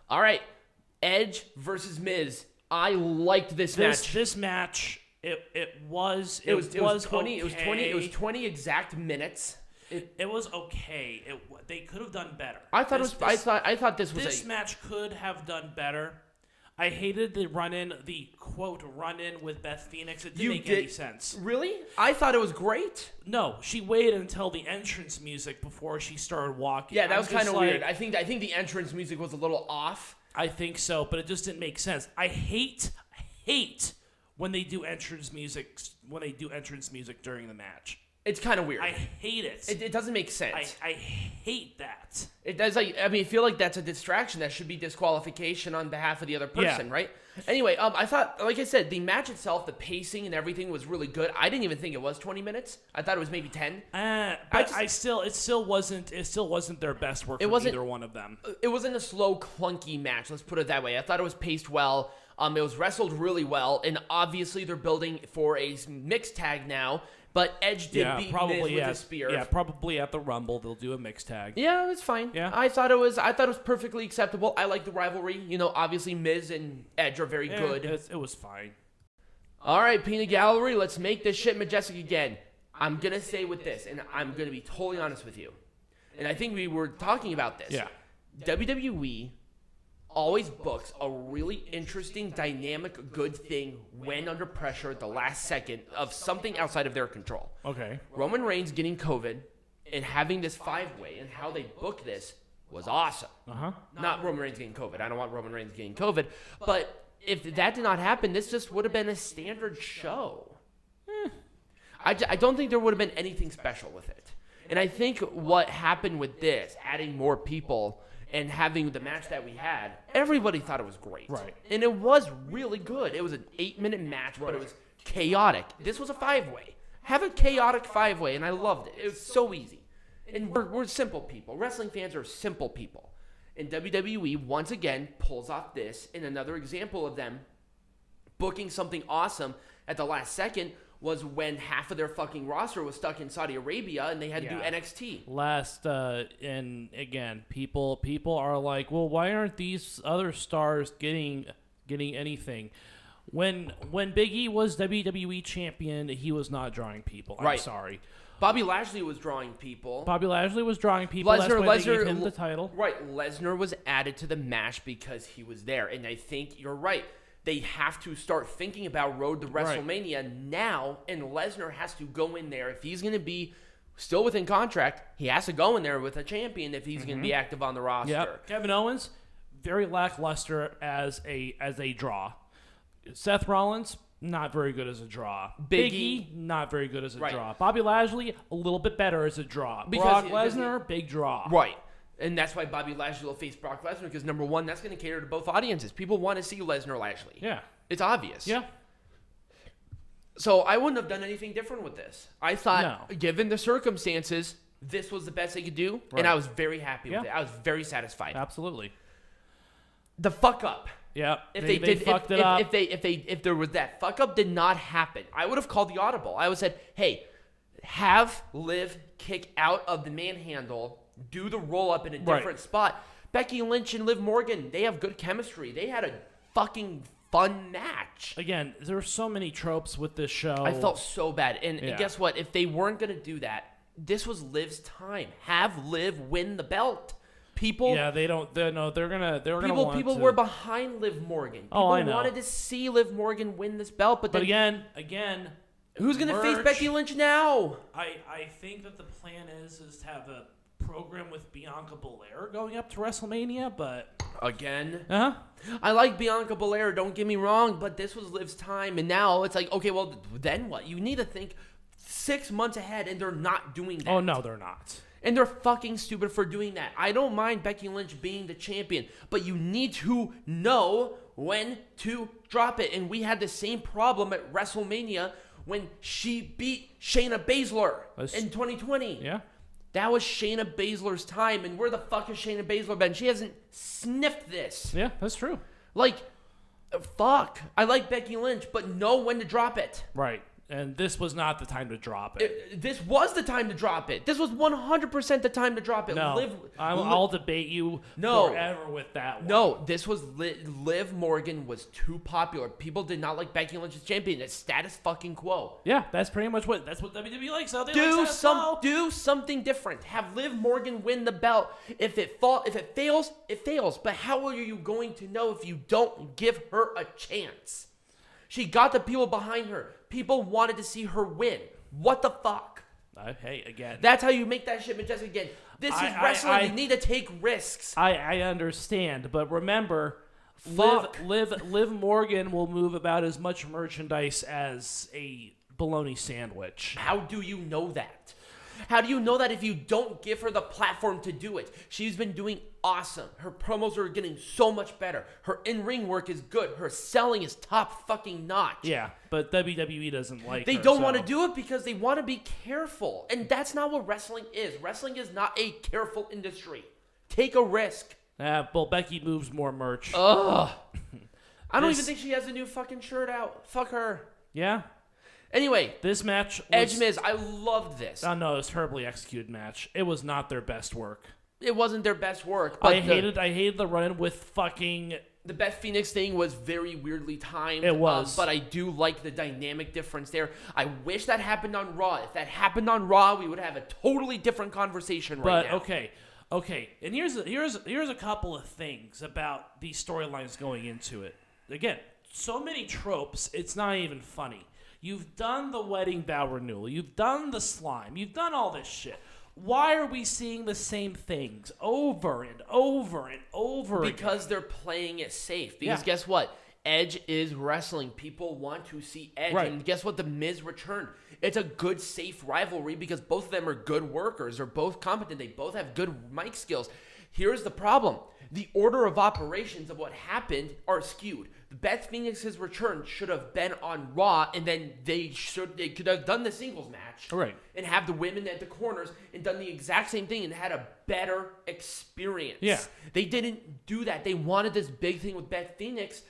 All right, Edge versus Miz. I liked this match. This match, it was 20 exact minutes. It was okay. They could have done better. I thought this match could have done better. I hated the quote run-in with Beth Phoenix. It didn't make any sense. Really? I thought it was great. No, she waited until the entrance music before she started walking. Yeah, that was kind of weird. I think the entrance music was a little off. I think so, but it just didn't make sense. I hate when they do entrance music during the match. It's kind of weird. I hate it. It doesn't make sense. I hate that. It does. I feel like that's a distraction. That should be disqualification on behalf of the other person, right? Anyway, I thought, like I said, the match itself, the pacing and everything was really good. I didn't even think it was 20 minutes. I thought it was maybe 10. It still wasn't their best work from either one of them. It wasn't a slow, clunky match. Let's put it that way. I thought it was paced well. It was wrestled really well, and obviously they're building for a mixed tag now. But Edge did beat Miz with a spear. Yeah, probably at the Rumble they'll do a mixed tag. Yeah, it was fine. Yeah. I thought it was perfectly acceptable. I like the rivalry. Obviously Miz and Edge are very good. It was fine. All right, Peanut Gallery, let's make this shit majestic again. I'm going to say with this, and I'm going to be totally honest with you. And I think we were talking about this. Yeah. WWE always books a really interesting, dynamic, good thing when under pressure at the last second of something outside of their control. Okay. Roman Reigns getting COVID and having this 5-way and how they booked this was awesome. Uh-huh. Not Roman Reigns getting COVID. I don't want Roman Reigns getting COVID. But if that did not happen, this just would have been a standard show. I don't think there would have been anything special with it. And I think what happened with this, adding more people and having the match that we had, everybody thought it was great. Right. And it was really good. It was an 8-minute match, but it was chaotic. This was a 5-way. Have a chaotic 5-way, and I loved it. It was so easy. And we're simple people. Wrestling fans are simple people. And WWE, once again, pulls off this. And another example of them booking something awesome at the last second was when half of their fucking roster was stuck in Saudi Arabia and they had to do NXT. And again, people are like, well, why aren't these other stars getting anything? When Big E was WWE champion, he was not drawing people. I'm sorry. Bobby Lashley was drawing people. Lesnar, that's why they gave him the title. Right. Lesnar was added to the match because he was there. And I think you're right. They have to start thinking about Road to WrestleMania now, and Lesnar has to go in there. If he's going to be still within contract, he has to go in there with a champion if he's going to be active on the roster. Yep. Kevin Owens, very lackluster as a draw. Seth Rollins, not very good as a draw. Big E, not very good as a draw. Bobby Lashley, a little bit better as a draw. Brock Lesnar, big draw. Right. And that's why Bobby Lashley will face Brock Lesnar, because number one, that's going to cater to both audiences. People want to see Lesnar-Lashley. Yeah. It's obvious. Yeah. So I wouldn't have done anything different with this. I thought, given the circumstances, this was the best they could do, and I was very happy with it. I was very satisfied. Absolutely. The fuck up. Yeah. If fucked it up. If there was that fuck up did not happen, I would have called the audible. I would have said, hey, have Liv kick out of the manhandle, do the roll-up in a different spot. Becky Lynch and Liv Morgan, they have good chemistry. They had a fucking fun match. Again, there are so many tropes with this show. I felt so bad. And guess what? If they weren't going to do that, this was Liv's time. Have Liv win the belt. People... Yeah, they don't... They're gonna want People to... were behind Liv Morgan. People I know. wanted to see Liv Morgan win this belt. But again... Who's going to face Becky Lynch now? I think that the plan is to have a program with Bianca Belair going up to WrestleMania, but... Again? Uh-huh. I like Bianca Belair, don't get me wrong, but this was Liv's time, and now it's like, okay, well, then what? You need to think 6 months ahead, and they're not doing that. Oh, no, they're not. And they're fucking stupid for doing that. I don't mind Becky Lynch being the champion, but you need to know when to drop it. And we had the same problem at WrestleMania when she beat Shayna Baszler in 2020. Yeah. That was Shayna Baszler's time, and where the fuck has Shayna Baszler been? She hasn't sniffed this. Yeah, that's true. Like, fuck. I like Becky Lynch, but know when to drop it. Right. And this was not the time to drop it. This was the time to drop it. This was 100% the time to drop it. No, I'll debate you forever with that one. No, this was Liv Morgan was too popular. People did not like Becky Lynch as champion. It's status fucking quo. Yeah, that's pretty much what WWE likes. So they Do something different. Have Liv Morgan win the belt. If it fails, it fails. But how are you going to know if you don't give her a chance? She got the people behind her. People wanted to see her win. What the fuck? Hey, again. That's how you make that shit majestic again. This is wrestling. You need to take risks. I understand, but remember, Liv Morgan will move about as much merchandise as a bologna sandwich. How do you know that? How do you know that if you don't give her the platform to do it? She's been doing awesome. Her promos are getting so much better. Her in-ring work is good. Her selling is top fucking notch. Yeah, but WWE doesn't like They her, don't want to do it because they want to be careful. And that's not what wrestling is. Wrestling is not a careful industry. Take a risk. Well, Becky moves more merch. Ugh. I don't even think she has a new fucking shirt out. Fuck her. Yeah? Anyway, this match was... Edge Miz, I loved this. Oh, no, it was a terribly executed match. It was not their best work. It wasn't their best work. But I hated the run with fucking... The Beth Phoenix thing was very weirdly timed. It was. But I do like the dynamic difference there. I wish that happened on Raw. If that happened on Raw, we would have a totally different conversation right now. Okay. And here's a couple of things about these storylines going into it. Again, so many tropes, it's not even funny. You've done the wedding vow renewal. You've done the slime. You've done all this shit. Why are we seeing the same things over and over and over again? Because they're playing it safe. Because guess what? Edge is wrestling. People want to see Edge. Right. And guess what? The Miz returned. It's a good, safe rivalry because both of them are good workers. They're both competent. They both have good mic skills. Here's the problem. The order of operations of what happened are skewed. Beth Phoenix's return should have been on Raw, and then they could have done the singles match, right, and have the women at the corners and done the exact same thing and had a better experience. Yeah, they didn't do that. They wanted this big thing with Beth Phoenix,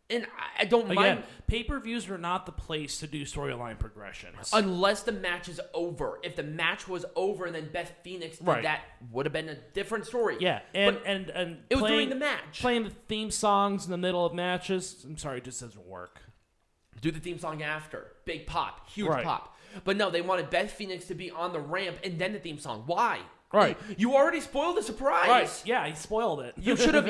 and I don't mind. Pay-per-views are not the place to do storyline progressions unless the match is over. If the match was over and then Beth Phoenix did that, would have been a different story. Yeah, and it was during the match. Playing the theme songs in the middle of matches, I'm sorry, it just doesn't work. Do the theme song after. Big pop. Huge pop. But no, they wanted Beth Phoenix to be on the ramp and then the theme song. Why? Right. You already spoiled the surprise. Right. Yeah, he spoiled it. You should have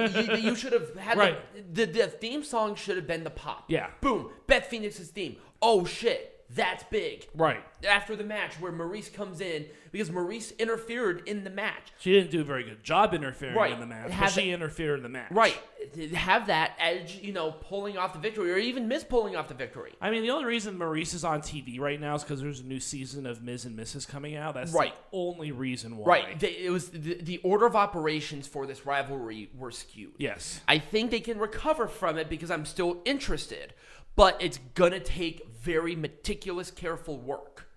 had the theme song should have been the pop. Yeah. Boom. Beth Phoenix's theme. Oh shit. That's big. Right. After the match where Maurice comes in because Maurice interfered in the match. She didn't do a very good job interfering in the match, but she interfered in the match. Right. Have that Edge, pulling off the victory or even Miz pulling off the victory. I mean, the only reason Maurice is on TV right now is because there's a new season of Miz and Mrs. coming out. That's the only reason why. Right. It was the order of operations for this rivalry were skewed. Yes. I think they can recover from it because I'm still interested. But it's going to take very meticulous, careful work.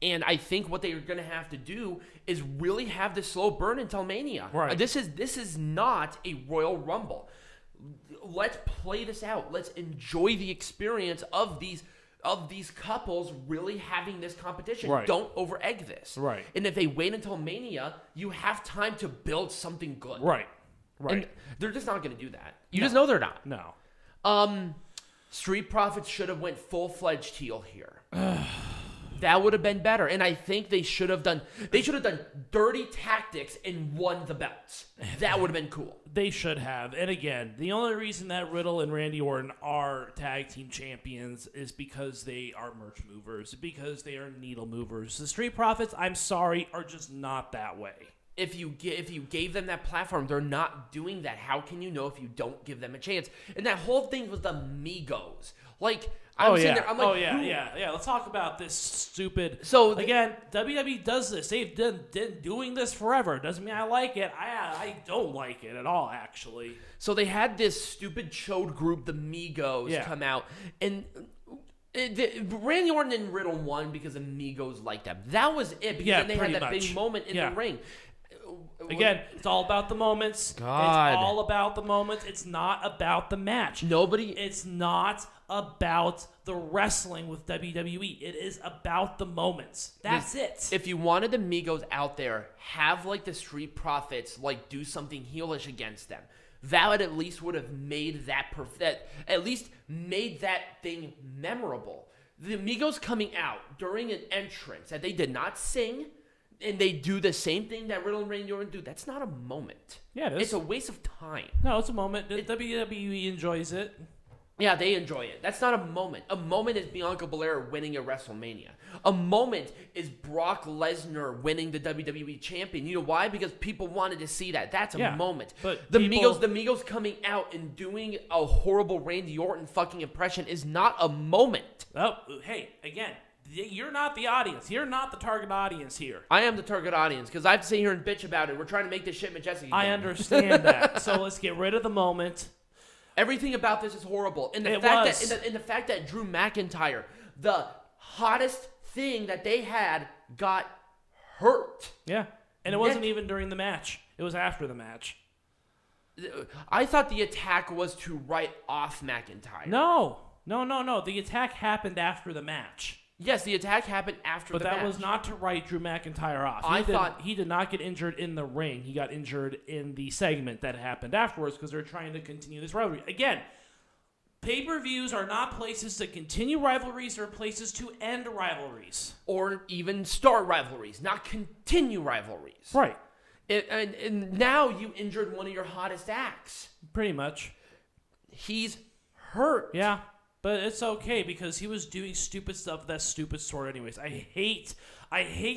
And I think what they're going to have to do is really have this slow burn until Mania. Right. This is not a Royal Rumble. Let's play this out. Let's enjoy the experience of these couples really having this competition. Right. Don't over-egg this. Right. And if they wait until Mania, you have time to build something good. Right. And they're just not going to do that. You just know they're not. No. Street Profits should have went full-fledged heel here. That would have been better. And I think they should have done dirty tactics and won the belts. That would have been cool. They should have. And again, the only reason that Riddle and Randy Orton are tag team champions is because they are merch movers, because they are needle movers. The Street Profits, I'm sorry, are just not that way. If you gave them that platform, they're not doing that. How can you know if you don't give them a chance? And that whole thing was the Migos. Like, I'm sitting there, I'm like, yeah. Let's talk about this stupid. So again, WWE does this. They've been doing this forever. Doesn't mean I like it. I don't like it at all, actually. So they had this stupid chode group, the Migos, come out, and Randy Orton and Riddle won because the Migos liked them. That was it. Because then they had that big moment in the ring. Again, it's all about the moments. God. It's all about the moments. It's not about the match. Nobody. It's not about the wrestling with WWE. It is about the moments. That's it. If you wanted the Migos out there, have like the Street Profits like do something heelish against them. That at least would have made at least made that thing memorable. The Migos coming out during an entrance that they did not sing, and they do the same thing that Riddle and Randy Orton do. That's not a moment. Yeah, it is. It's a waste of time. No, it's a moment. WWE enjoys it. Yeah, they enjoy it. That's not a moment. A moment is Bianca Belair winning at WrestleMania. A moment is Brock Lesnar winning the WWE champion. You know why? Because people wanted to see that. That's a moment. But the Migos coming out and doing a horrible Randy Orton fucking impression is not a moment. Oh, hey, again, you're not the audience. You're not the target audience here. I am the target audience because I have to sit here and bitch about it. We're trying to make this shit majestic again. I understand that. So let's get rid of the moment. Everything about this is horrible. And the fact that Drew McIntyre, the hottest thing that they had, got hurt. Yeah. And it wasn't even during the match. It was after the match. I thought the attack was to write off McIntyre. No. The attack happened after the match. Yes, the attack happened after the match. But that was not to write Drew McIntyre off. He did not get injured in the ring. He got injured in the segment that happened afterwards because they're trying to continue this rivalry. Again, pay-per-views are not places to continue rivalries or places to end rivalries. Or even start rivalries, not continue rivalries. Right. And now you injured one of your hottest acts. Pretty much. He's hurt. Yeah. But it's okay because he was doing stupid stuff with that stupid sword anyways. I hate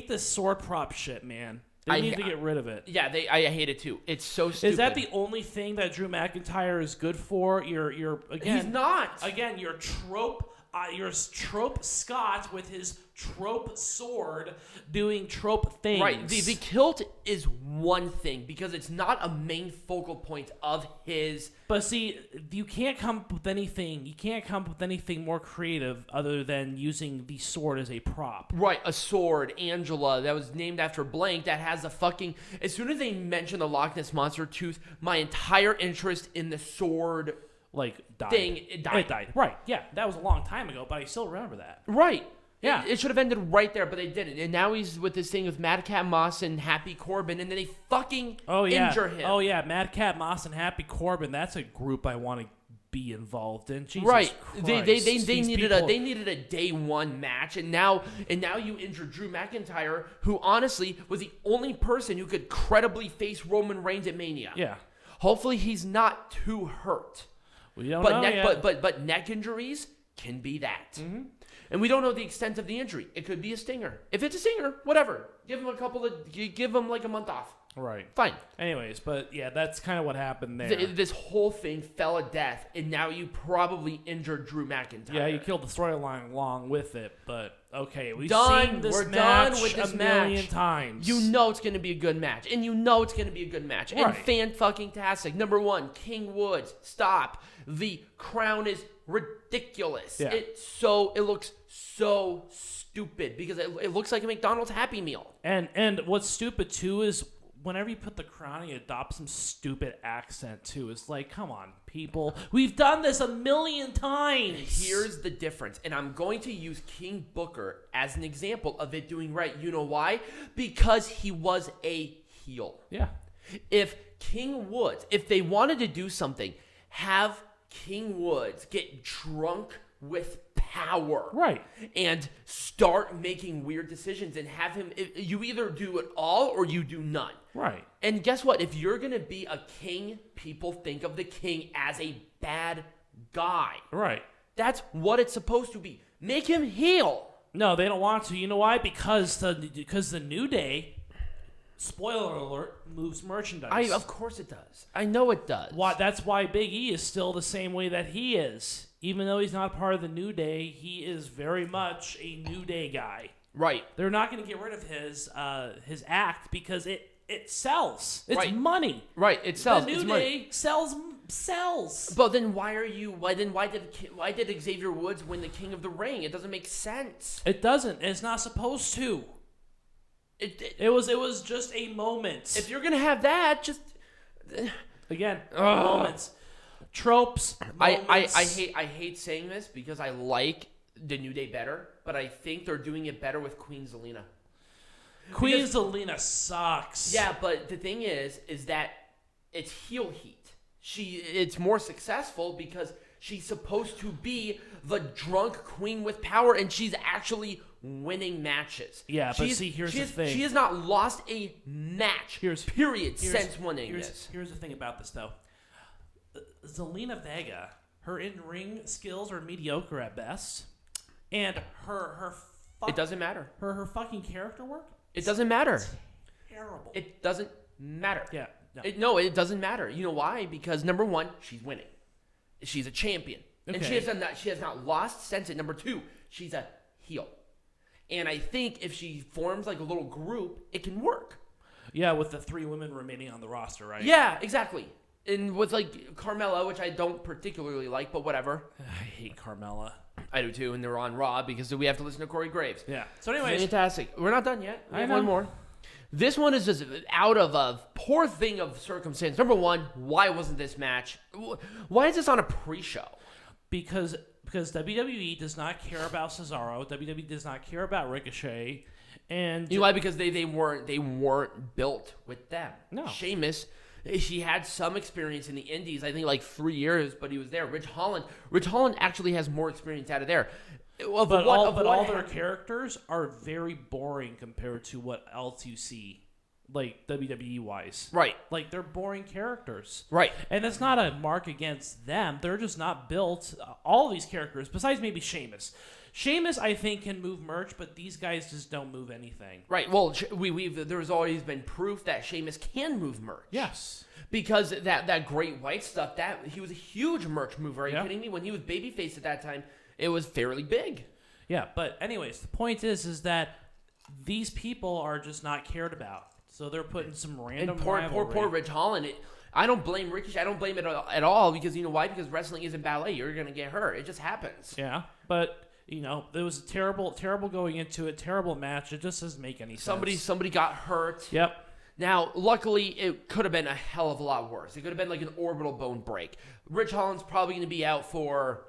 the sword prop shit, man. They need to get rid of it. Yeah, I hate it too. It's so stupid. Is that the only thing that Drew McIntyre is good for? You're again. He's not. Again, you're trope Scott with his trope sword doing trope things. Right. The kilt is one thing because it's not a main focal point of his. But see, you can't come up with anything. You can't come up with anything more creative other than using the sword as a prop. Right. A sword, Angela, that was named after blank. That has a fucking. As soon as they mention the Loch Ness Monster tooth, my entire interest in the sword. Died. It died. Right. Yeah, that was a long time ago, but I still remember that. Right. Yeah. It should have ended right there, but they didn't. And now he's with this thing with Madcap Moss and Happy Corbin, and then they fucking injure him. Oh, yeah. Madcap Moss and Happy Corbin. That's a group I want to be involved in. Jesus right. Christ. They needed a day one match, and now you injure Drew McIntyre, who honestly was the only person who could credibly face Roman Reigns at Mania. Yeah. Hopefully he's not too hurt. We don't know yet. But neck injuries can be that. Mm-hmm. And we don't know the extent of the injury. It could be a stinger. If it's a stinger, whatever. Give him like a month off. Right. Fine. Anyways, but yeah, that's kind of what happened there. This whole thing fell at death, and now you probably injured Drew McIntyre. Yeah, you killed the storyline along with it, but okay. We're done with this a million times. You know it's going to be a good match, and you know it's going to be a good match. Right. And fan-fucking-tastic. Number one, King Woods, stop. The crown is ridiculous. Yeah. It looks so stupid because it looks like a McDonald's Happy Meal. And what's stupid too is whenever you put the crown, you adopt some stupid accent too. It's like, come on, people. We've done this a million times. Here's the difference, and I'm going to use King Booker as an example of it doing right. You know why? Because he was a heel. Yeah. If King Woods, if they wanted to do something, have King Woods get drunk with power. Right. And start making weird decisions and have him, you either do it all or you do none. Right. And guess what? If you're going to be a king, people think of the king as a bad guy. Right. That's what it's supposed to be. Make him heel. No, they don't want to. You know why? Because the New Day, spoiler alert, moves merchandise. Of course it does. I know it does. That's why Big E is still the same way that he is. Even though he's not part of the New Day, he is very much a New Day guy. Right. They're not going to get rid of his act because it sells. It's money. Right. It sells. The New Day sells. But then why did Xavier Woods win the King of the Ring? It doesn't make sense. It doesn't. It's not supposed to. It was just a moment. If you're gonna have that, just again moments. tropes. I hate saying this because I like the New Day better, but I think they're doing it better with Queen Zelina. Queen Zelina sucks. Yeah, but the thing is that it's heel heat. It's more successful because she's supposed to be the drunk queen with power, and she's actually winning matches. Yeah, but here's the thing. She has not lost a match, since winning this. Here's the thing about this, though. Zelina Vega, her in-ring skills are mediocre at best, and it doesn't matter. Her fucking character work? It doesn't matter. Terrible. It doesn't matter. Yeah. No, it doesn't matter. You know why? Because number one, she's winning. She's a champion. Okay. And she has not lost since it. Number two, she's a heel. And I think if she forms like a little group, it can work. Yeah, with the 3 women remaining on the roster, right? Yeah, exactly. And with like Carmella, which I don't particularly like, but whatever. I hate Carmella. I do too, and they're on Raw because we have to listen to Corey Graves. Yeah. So anyways. Fantastic. We're not done yet. We have know. one more. This one is just out of a poor thing of circumstance. Number one, why wasn't this match? Why is this on a pre-show? Because WWE does not care about Cesaro. WWE does not care about Ricochet. And you know why? Because they weren't built with them. No. Sheamus, he had some experience in the Indies. I think like 3 years, but he was there. Rich Holland actually has more experience out of there. But all their characters are very boring compared to what else you see, like WWE wise. Right. Like they're boring characters. Right. And it's not a mark against them. They're just not built. All these characters, besides maybe Sheamus. Sheamus, I think, can move merch, but these guys just don't move anything. Right. Well, there's always been proof that Sheamus can move merch. Yes. Because that Great White stuff, that he was a huge merch mover. Are you kidding me? When he was babyface at that time, it was fairly big. Yeah, but anyways, the point is that these people are just not cared about. So they're putting some random poor Rich Holland. I don't blame Ricochet. I don't blame it at all because you know why? Because wrestling isn't ballet. You're going to get hurt. It just happens. Yeah, but you know, it was terrible going into it. Terrible match. It just doesn't make any sense. Somebody got hurt. Yep. Now, luckily, it could have been a hell of a lot worse. It could have been like an orbital bone break. Rich Holland's probably going to be out for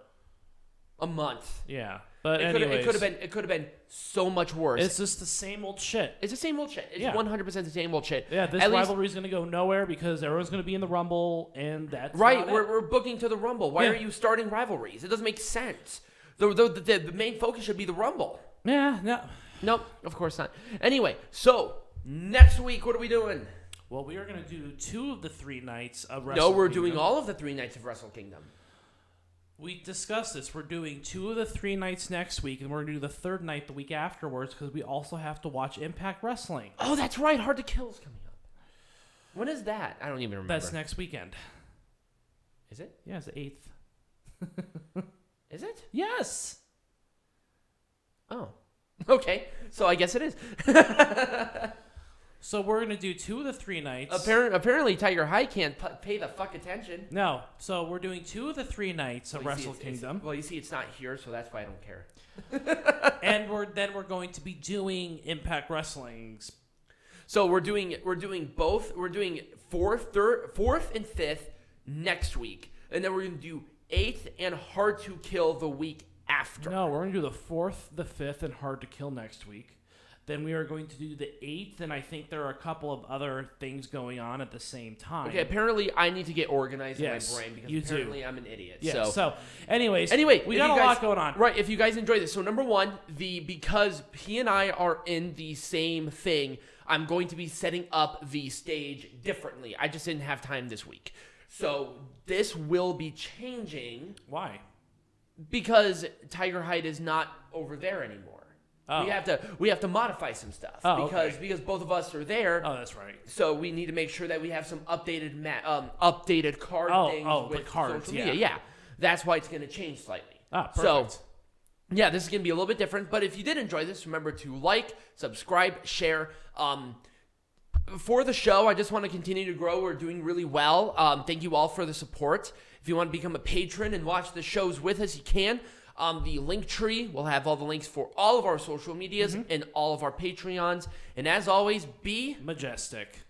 a month. Yeah, but it could have been so much worse. It's just the same old shit. It's the same old shit. It's 100% the same old shit. Yeah, this rivalry is going to go nowhere because everyone's going to be in the Rumble, and that's right. We're booking to the Rumble. Why are you starting rivalries? It doesn't make sense. The main focus should be the Rumble. Yeah, no. Nope, of course not. Anyway, so next week, what are we doing? Well, we are going to do 2 of the 3 nights of Wrestle Kingdom. No, we're doing all of the 3 nights of Wrestle Kingdom. We discussed this. We're doing 2 of the 3 nights next week, and we're going to do the 3rd night the week afterwards because we also have to watch Impact Wrestling. Oh, that's right. Hard to Kill is coming up. When is that? I don't even remember. That's next weekend. Is it? Yeah, it's the 8th. Is it? Yes. Oh. Okay. So I guess it is. So we're going to do 2 of the 3 nights. Apparently Tiger High can't pay the fuck attention. No. So we're doing 2 of the 3 nights of Wrestle Kingdom. Well, you see, it's not here, so that's why I don't care. And we're going to be doing Impact Wrestling's. So we're doing both. We're doing 4th and 5th next week, and then we're going to do 8th and Hard to Kill the week after. No, we're going to do the 4th, the 5th, and Hard to Kill next week. Then we are going to do the 8th, and I think there are a couple of other things going on at the same time. Okay, apparently I need to get organized in my brain because apparently do. I'm an idiot. Yeah, so anyway, we got a lot going on. Right, if you guys enjoy this. So number one, because he and I are in the same thing, I'm going to be setting up the stage differently. I just didn't have time this week. So this will be changing. Why? Because Tiger Hyde is not over there anymore. Oh. We have to modify some stuff because both of us are there. Oh, that's right. So we need to make sure that we have some updated card things with the cards, social media. Yeah, that's why it's going to change slightly. Ah, perfect. So yeah, this is going to be a little bit different. But if you did enjoy this, remember to like, subscribe, share. For the show, I just want to continue to grow. We're doing really well. Thank you all for the support. If you want to become a patron and watch the shows with us, you can. The link tree will have all the links for all of our social medias and all of our Patreons. And as always, be majestic.